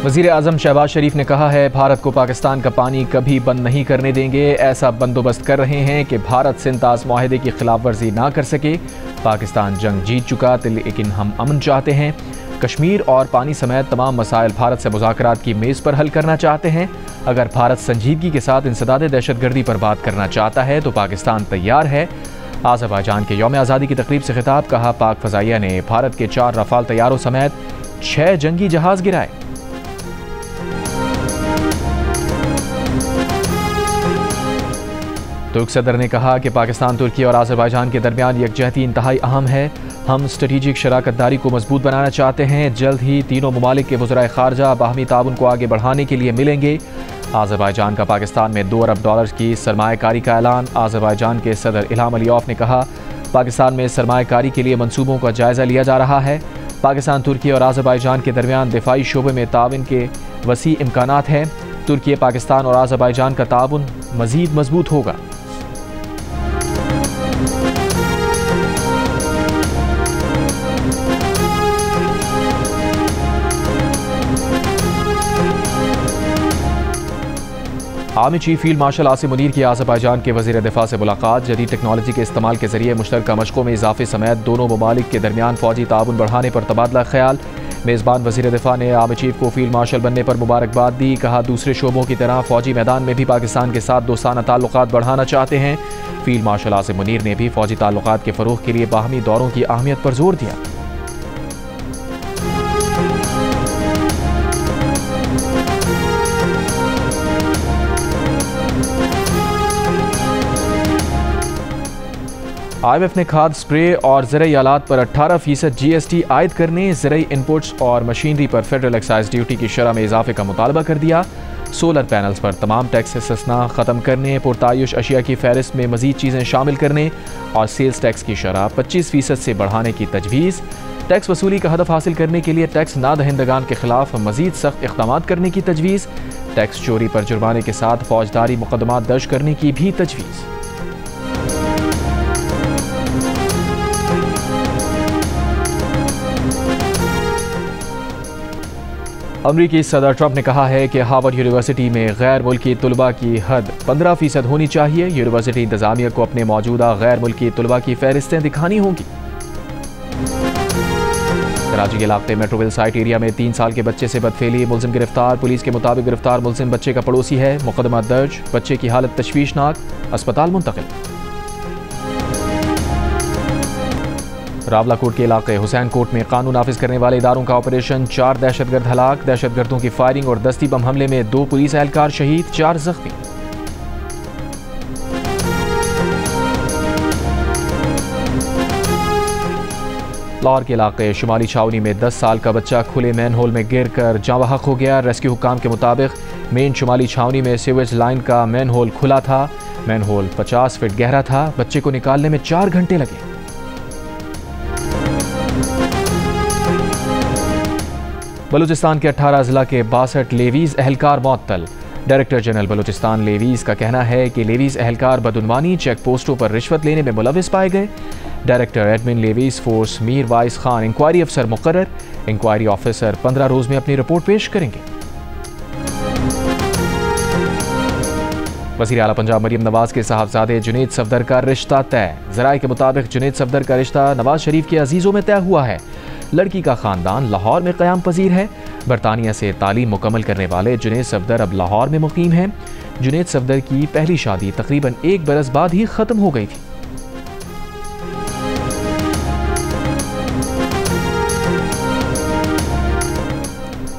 वज़ीर आज़म शहबाज शरीफ ने कहा है, भारत को पाकिस्तान का पानी कभी बंद नहीं करने देंगे। ऐसा बंदोबस्त कर रहे हैं कि भारत सिंतास मुआहदे की खिलाफ वर्जी ना कर सके। पाकिस्तान जंग जीत चुका, लेकिन हम अमन चाहते हैं। कश्मीर और पानी समेत तमाम मसाइल भारत से मुज़ाकरात की मेज़ पर हल करना चाहते हैं। अगर भारत संजीदगी के साथ इंसदाद दहशतगर्दी पर बात करना चाहता है तो पाकिस्तान तैयार है। आज़रबाईजान के यौम आज़ादी की तकरीब से खिताब, कहा पाक फ़ज़ाइया ने भारत के 4 रफ़ाल तैयारों समेत 6 जंगी जहाज़ गिराए। तुर्क सदर ने कहा कि पाकिस्तान, तुर्की और आज़रबाईजान के दरमियान यकजहती इंतहाई अहम है। हम स्ट्रेटेजिक शराकतदारी को मजबूत बनाना चाहते हैं। जल्द ही तीनों ममालिक के वज़राए ख़ारजा बाहमी ताउन को आगे बढ़ाने के लिए मिलेंगे। आज़रबाईजान का पाकिस्तान में $2 अरब की सरमायाकारी का ऐलान। आज़रबाईजान के सदर इल्हाम अलियौफ ने कहा, पाकिस्तान में सरमायाकारी के लिए मनसूबों का जायज़ा लिया जा रहा है। पाकिस्तान, तुर्की और आज़रबाईजान के दरमियान दिफाई शोबे में ताउन के वसी इम्कानात हैं। तुर्की, पाकिस्तान और आज़रबाईजान का ताउन मज़ीद मजबूत होगा। Army chief field marshal Asim Munir की आज़रबाईजान के वज़ीर दिफा से मुलाकात। जदीद टेक्नोलॉजी के इस्तेमाल के जरिए मुश्तरका मशक़ों में इजाफे समेत दोनों ममालिक के दरमियान फ़ौजी ताउन बढ़ाने पर तबादला ख्याल। मेज़बान वज़ीर दिफा ने आर्मी चीफ को फील्ड मार्शल बनने पर मुबारकबाद दी। कहा, दूसरे शोबों की तरह फ़ौजी मैदान में भी पाकिस्तान के साथ दोस्ताना ताल्लुकात बढ़ाना चाहते हैं। फील्ड मार्शल आसिम मुनीर ने भी फ़ौजी ताल्लुकात के फ़रोग़ के लिए बाहमी दौरों की अहमियत पर जोर दिया। IMF ने खाद, स्प्रे और ज़रई आलात पर 18% GST आयद करने, ज़रई इनपुट्स और मशीनरी पर फेडरल एक्साइज ड्यूटी की शरह में इजाफे का मुतालबा कर दिया। सोलर पैनल्स पर तमाम टैक्स इस्तिस्ना ख़त्म करने, पुरतायुश अशिया की फहरिस्त में मज़ीद चीज़ें शामिल करने और सेल्स टैक्स की शरह 25% से बढ़ाने की तजवीज़। टैक्स वसूली का हदफ हासिल करने के लिए टैक्स नादहिंदगान के खिलाफ मज़ीद सख्त इक़दामात करने की तजवीज़। टैक्स चोरी पर जुर्माने के साथ फौजदारी मुकदमात दर्ज करने की भी तजवीज़। अमरीकी सदर ट्रंप ने कहा है कि हार्वर्ड यूनिवर्सिटी में गैर मुल्की तलबा की हद 15% होनी चाहिए। यूनिवर्सिटी इंतजामिया को अपने मौजूदा गैर मुल्की तलबा की फहरिस्तें दिखानी होंगी। कराची के इलाके मेट्रोविल साइट एरिया में 3 साल के बच्चे से बदफेली, मुलजिम गिरफ्तार। पुलिस के मुताबिक गिरफ्तार मुलजिम बच्चे का पड़ोसी है। मुकदमा दर्ज, बच्चे की हालत तशवीशनाक, अस्पताल मुंतकिल। रावलाकोट के इलाके हुसैन कोट में कानून नाफिज करने वाले इदारों का ऑपरेशन, 4 दहशतगर्द हलाक। दहशतगर्दों की फायरिंग और दस्ती बम हमले में 2 पुलिस एहलकार शहीद, 4 जख्मी। लाहौर के इलाके शुमाली छावनी में 10 साल का बच्चा खुले मैन होल में गिर कर जाँ बहक हो गया। रेस्क्यू हुकाम के मुताबिक मेन शुमाली छावनी में सीवेज लाइन का मैन होल खुला था। मैन होल 50 फीट गहरा था। बच्चे को निकालने में 4 घंटे लगे। बलूचिस्तान के 18 अजला के 62 लेवीज एहलकार मुअत्तल। डायरेक्टर जनरल बलूचिस्तान लेवीज का कहना है कि लेवीज एहलकार बदउनवानी, चेक पोस्टों पर रिश्वत लेने में मुलविस पाए गए। Director admin levies force Mir Wais Khan inquiry अफसर मुकर्रर। इंक्वायरी ऑफिसर 15 रोज में अपनी रिपोर्ट पेश करेंगे। वज़ीर आला पंजाब मरियम नवाज के साहबजादे जुनैद सफदर का रिश्ता तय। ज़राए के मुताबिक जुनैद सफदर का रिश्ता नवाज शरीफ के अजीज़ों में तय हुआ है। लड़की का ख़ानदान लाहौर में क़याम पजीर है। बरतानिया से तालीम मुकम्मल करने वाले जुनैद सफदर अब लाहौर में मुकीम हैं। जुनैद सफदर की पहली शादी तकरीबन 1 बरस बाद ही ख़त्म हो गई थी।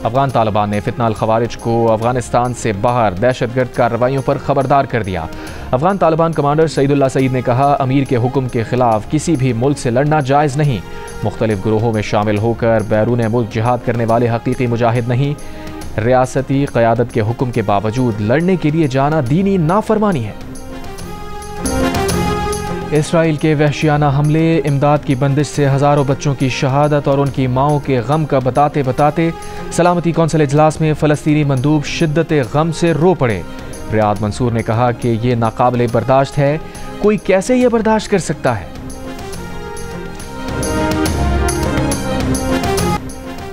अफगान तालिबान ने फितना अल खवारिज को अफगानिस्तान से बाहर दहशतगर्द कार्रवाइयों पर खबरदार कर दिया। अफगान तालिबान कमांडर सईदुल्लाह सईद ने कहा, अमीर के हुक्म के खिलाफ किसी भी मुल्क से लड़ना जायज़ नहीं। मुख्तलिफ ग्रोहों में शामिल होकर बैरून मुल्क जिहाद करने वाले हकीकी मुजाहिद नहीं। रियासती क़यादत के हुक्म के बावजूद लड़ने के लिए जाना दीनी नाफरमानी है। इसराइल के वहशियाना हमले, इमदाद की बंदिश से हज़ारों बच्चों की शहादत और उनकी माओं के गम का बताते बताते सलामती कौंसिल इजलास में फ़लस्तीनी मंदूब शिद्दत गम से रो पड़े। रियाद मंसूर ने कहा कि ये नाकाबिले बर्दाश्त है। कोई कैसे ये बर्दाश्त कर सकता है।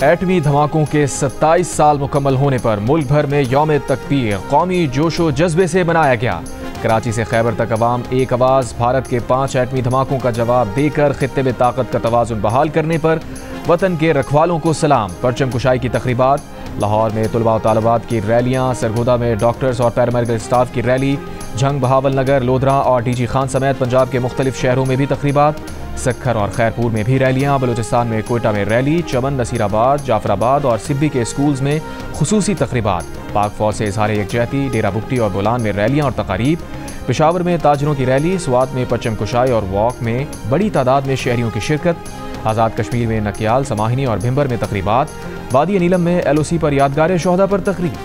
एटमी धमाकों के 27 साल मुकम्मल होने पर मुल्क भर में यौम तकबीर कौमी जोशो जज्बे से मनाया गया। कराची से खैबर तक अवाम एक आवाज़ भारत के 5 एटमी धमाकों का जवाब देकर खित्ते में ताकत का तवाज़ुन बहाल करने पर वतन के रखवालों को सलाम। परचम कुशाई की तकरीबात, लाहौर में तुलबा और तालिबात की रैलियाँ, सरगोदा में डॉक्टर्स और पैरामेडिकल स्टाफ की रैली, झंग बहावल नगर, लोधरा और डीजी खान समेत पंजाब के मुख्तलिफ शहरों में भी तकरीबात, सक्खर और खैरपुर में भी रैलियाँ, बलूचिस्तान में कोयटा में रैली, चमन, नसीराबाद, जाफराबाद और सिब्बी के स्कूल्स में खुसूसी तकरीबात, पाक फौज से इजहार यकजहती, डेरा बुगटी और बोलान में रैलियाँ और तकारीब, पेशावर में ताजरों की रैली, स्वात में परचम कुशाई और वॉक में बड़ी तादाद में शहरियों की शिरकत, आज़ाद कश्मीर में नकियाल, समाहिनी और भिम्बर में तकरीबात, वादी नीलम में LOC पर यादगार शोहदा पर तकरीब।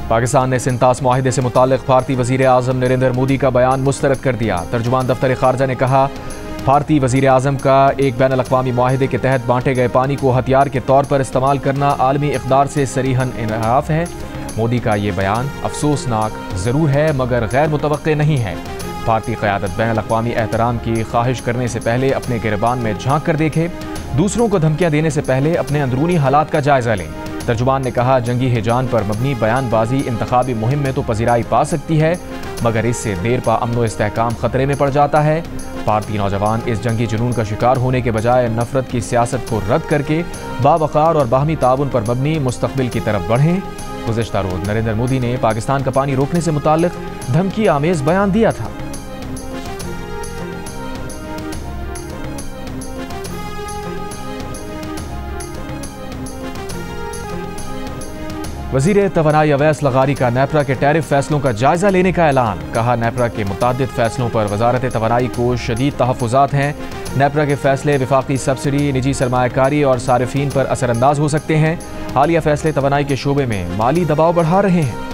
पाकिस्तान ने सिंतास मुआहिदे से मुताल्लिक भारतीय वज़ीर आज़म नरेंद्र मोदी का बयान मुस्तरद कर दिया। तर्जुमान दफ्तर खारजा ने कहा, भारतीय वज़ीर आज़म का एक बैन अल-अक़वामी मुआहिदे के तहत बांटे गए पानी को हथियार के तौर पर इस्तेमाल करना आलमी इक़दार से सरीहन इनहराफ है। मोदी का ये बयान अफसोसनाक ज़रूर है मगर गैर मुतवक्के नहीं है। भारतीय क़यादत बैन अल-अक़वामी एहतराम की ख्वाहिश करने से पहले अपने गिरबान में झांक कर देखे, दूसरों को धमकियाँ देने से पहले अपने अंदरूनी हालात का जायज़ा लें। तर्जुमान ने कहा, जंगी हिजान पर मबनी बयानबाजी इंतखाबी मुहिम में तो पजीराई पा सकती है मगर इससे देर पा अमन व इस्तेहकाम खतरे में पड़ जाता है। भारतीय नौजवान इस जंगी जुनून का शिकार होने के बजाय नफरत की सियासत को रद्द करके बावकार और बाहमी ताउन पर मबनी मुस्तकबिल की तरफ बढ़ें। गुज़िश्ता रोज़ नरेंद्र मोदी ने पाकिस्तान का पानी रोकने से मुताल्लिक धमकी आमेज बयान दिया था। वज़ीर तवानाई अवैस लगारी का नेपरा के टैरिफ फैसलों का जायजा लेने का ऐलान। कहा, नेपरा के मुतादिद फैसलों पर वजारत तवानाई को शदीद तहफ़्फ़ुज़ात हैं। नेपरा के फैसले वफाकी सब्सिडी, निजी सरमायाकारी और सारिफीन पर असरअंदाज हो सकते हैं। हालिया फैसले तवानाई के शोबे में माली दबाव बढ़ा रहे हैं।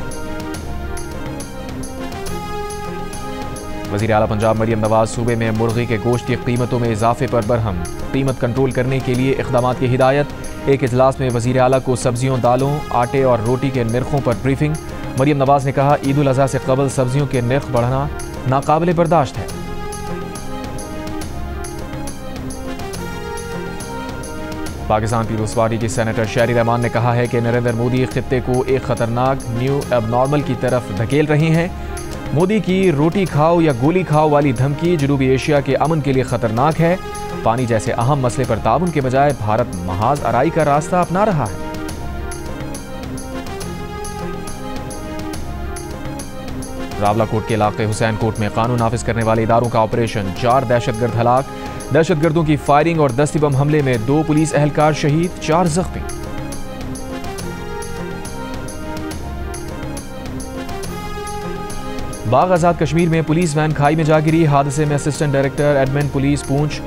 वज़ीर आला पंजाब मरियम नवाज सूबे में मुर्गी के गोश्त की कीमतों में इजाफे पर बरहम, कीमत कंट्रोल करने के लिए इक़दामात की हिदायत। एक इजलास में वज़ीर आला को सब्जियों, दालों, आटे और रोटी के निर्खों पर ब्रीफिंग। मरियम नवाज ने कहा, ईद उल अज़हा से कबल सब्जियों के निर्ख बढ़ना नाकाबिले बर्दाश्त है। पाकिस्तान पीपुल्स पार्टी की सेनेटर शहरी रहमान ने कहा है कि नरेंद्र मोदी खित्ते को एक खतरनाक न्यू एबनॉर्मल की तरफ धकेल रहे हैं। मोदी की रोटी खाओ या गोली खाओ वाली धमकी जनूबी एशिया के अमन के लिए खतरनाक है। पानी जैसे अहम मसले पर ताउन के बजाय भारत महाज आराई का रास्ता अपना रहा है। रावलाकोट के इलाके हुसैन कोट में कानून नाफिज करने वाले इदारों का ऑपरेशन, 4 दहशतगर्द हलाक। दहशतगर्दों की फायरिंग और दस्ती बम हमले में 2 पुलिस एहलकार शहीद, 4 जख्मी। बाग आजाद कश्मीर में पुलिस वैन खाई में जा गिरी। हादसे में असिस्टेंट डायरेक्टर एडमिन पुलिस पूंछ,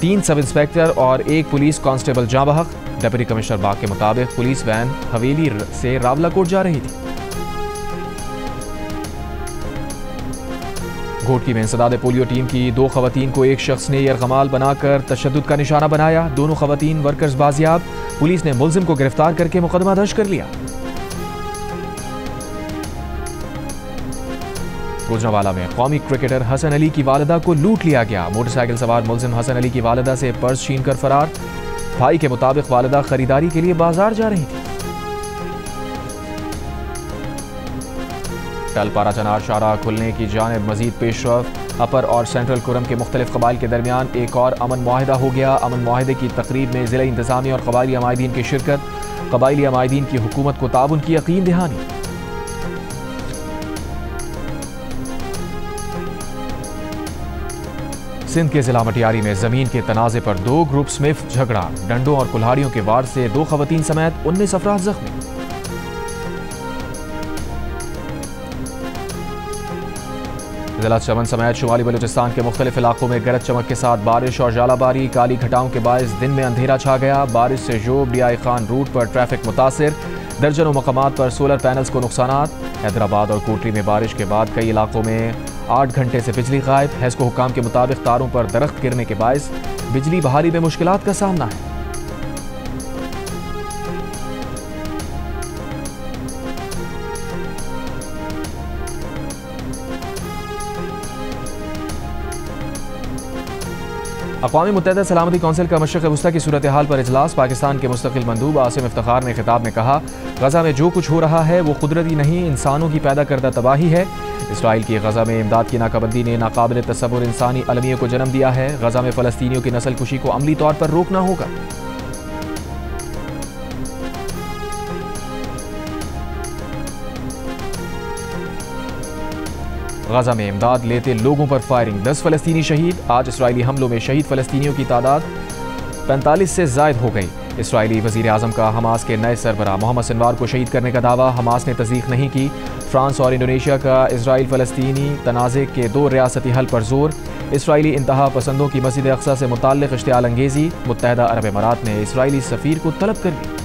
3 सब इंस्पेक्टर और 1 पुलिस कांस्टेबल जाँ बहक। डिप्टी कमिश्नर बाग के मुताबिक पुलिस वैन हवेली से रावलाकोट जा रही थी। घोटकी में इंसदाद पोलियो टीम की 2 खवातीन को एक शख्स ने यरगमाल बनाकर तशद्दुद का निशाना बनाया। दोनों खवातीन वर्कर्स बाजियाब। पुलिस ने मुलजिम को गिरफ्तार करके मुकदमा दर्ज कर लिया। गुजरांवाला में कौमी क्रिकेटर हसन अली की वालिदा को लूट लिया गया। मोटरसाइकिल सवार मुलजिम हसन अली की वालिदा से पर्स छीन कर फरार। भाई के मुताबिक वालिदा खरीदारी के लिए बाजार जा रही थी। टल पाराचनार शाहराह खुलने की जानिब मजीद पेशरफ। अपर और सेंट्रल कुरम के मुख्तलिफ कबाइल के दरमियान एक और अमन मुआहिदा हो गया। अमन मुआहिदे की तकरीब में ज़िला इंतज़ामिया और कबाइली अमायदीन की शिरकत। कबाइली अमायदीन की हुकूमत को ताउन की यकीन दहानी। सिंध के जिला मटियारी में जमीन के तनाजे पर 2 ग्रुप्स में झगड़ा। डंडों और कुल्हाड़ियों के वार से 2 खवातीन समेत 19 अफराद जख्मी। जिला चमन समेत शुमाली बलूचिस्तान के मुख्तलिफ इलाकों में गरज चमक के साथ बारिश और जालाबारी। काली घटाओं के बायस दिन में अंधेरा छा गया। बारिश से जोब डियाई खान रूट पर ट्रैफिक मुतासिर। दर्जनों मकामात पर सोलर पैनल्स को नुकसानात। हैदराबाद और कोटरी में बारिश के बाद कई इलाकों में 8 घंटे से बिजली गायब। हैस्को हुकाम के मुताबिक तारों पर दरख्त गिरने के बायस बिजली बहाली में मुश्किलात का सामना है। अक़वाम मुत्तहिदा सलामती कौंसिल का मशरिक़ वस्ता की सूरत हाल पर इजलास। पाकिस्तान के मुस्तक़िल मंदूब आसिम इफ्तिखार ने खिताब में कहा, गज़ा में जो कुछ हो रहा है वो कुदरती नहीं, इंसानों की पैदा करदा तबाही है। इसराइल की गज़ा में इमदाद की नाकाबंदी ने नाकाबिल तसव्वुर इंसानी अलमिया को जन्म दिया है। गज़ा में फ़लस्तीनियों की नस्ल कुशी को अमली तौर पर रोकना होगा। गज़ा में इमदाद लेते लोगों पर फायरिंग, 10 फ़लस्तीनी शहीद। आज इसराइली हमलों में शहीद फ़लस्तीनियों की तादाद 45 से ज़ायद हो गई। इसराइली वज़ीर आज़म का हमास के नए सरबराह मोहम्मद सिनवार को शहीद करने का दावा, हमास ने तस्दीक नहीं की। फ्रांस और इंडोनेशिया का इसराइल फ़लस्तीनी तनाज़े के 2 रियासती हल पर जोर। इसराइली इंतहा पसंदों की मस्जिद अक़सा से मुताल्लिक़ इश्तिआल अंगेज़ी, मुत्तहिदा अरब अमारात ने इसराइली सफ़ीर को तलब कर ली।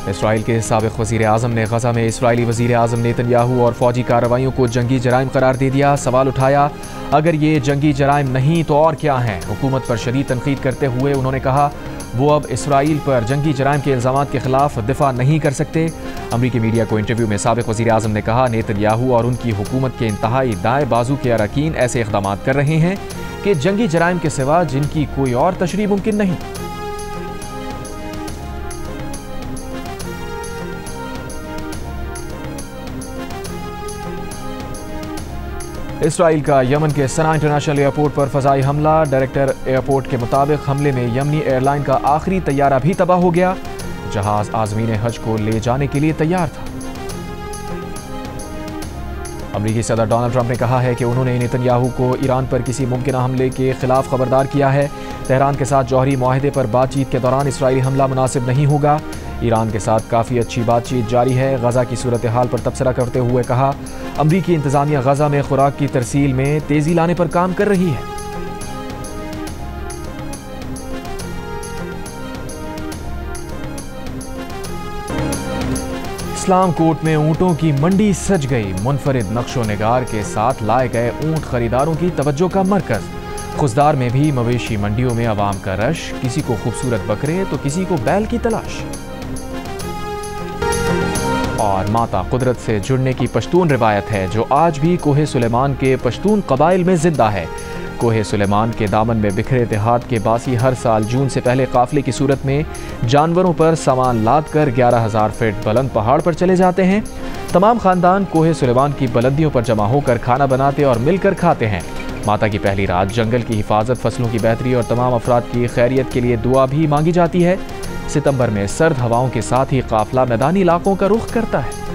इसराइल के साबिक़ वज़ीर आज़म ने गज़ा में इसराइली वज़ीर आज़म नेतन्याहू और फ़ौजी कार्रवाइयों को जंगी जराइम करार दे दिया। सवाल उठाया, अगर ये जंगी जराइम नहीं तो और क्या हैं? हुकूमत पर शदीद तनक़ीद करते हुए उन्होंने कहा वो अब इसराइल पर जंगी जराइम के इल्ज़ामात के ख़िलाफ़ दिफ़ा नहीं कर सकते। अमरीकी मीडिया को इंटरव्यू में साबिक़ वज़ीर आज़म ने कहा, नेतन्याहू और उनकी हुकूमत के इंतहाई दाएँ बाजू के अरकान ऐसे इक़दाम कर रहे हैं कि जंगी जराइम के सिवा जिनकी कोई और तशरीह मुमकिन नहीं। इसराइल का यमन के सना इंटरनेशनल एयरपोर्ट पर फ़ज़ाई हमला। डायरेक्टर एयरपोर्ट के मुताबिक हमले में यमनी एयरलाइन का आखिरी तैयारा भी तबाह हो गया। जहाज़ आज़मीन हज को ले जाने के लिए तैयार था। अमरीकी सदर डोनाल्ड ट्रंप ने कहा है कि उन्होंने नेतन्याहू को ईरान पर किसी मुमकिन हमले के खिलाफ खबरदार किया है। तेहरान के साथ जौहरी मुआहदे पर बातचीत के दौरान इसराइली हमला मुनासिब नहीं होगा। ईरान के साथ काफ़ी अच्छी बातचीत जारी है। गज़ा की सूरत हाल पर तबसरा करते हुए कहा, अमरीकी इंतज़ामिया गज़ा में खुराक की तरसील में तेज़ी लाने पर काम कर रही है। इस्लाम कोर्ट में ऊँटों की मंडी सज गई। मुनफरिद नक्शो निगार के साथ लाए गए ऊँट खरीदारों की तवज्जो का मरकज। खुशदार में भी मवेशी मंडियों में अवाम का रश, किसी को खूबसूरत बकरे तो किसी को बैल की तलाश। और माता कुदरत से जुड़ने की पश्तून रिवायत है जो आज भी कोहे सुलेमान के पश्तून कबाइल में जिंदा है। कोहे सुलेमान के दामन में बिखरे देहात के बासी हर साल जून से पहले काफिले की सूरत में जानवरों पर सामान लाद कर 11,000 फीट बुलंद पहाड़ पर चले जाते हैं। तमाम खानदान कोहे सुलेमान की बुलंदियों पर जमा होकर खाना बनाते और मिलकर खाते हैं। माता की पहली रात जंगल की हिफाजत, फसलों की बेहतरी और तमाम अफराद की खैरियत के लिए दुआ भी मांगी जाती है। सितंबर में सर्द हवाओं के साथ ही काफिला मैदानी इलाकों का रुख करता है।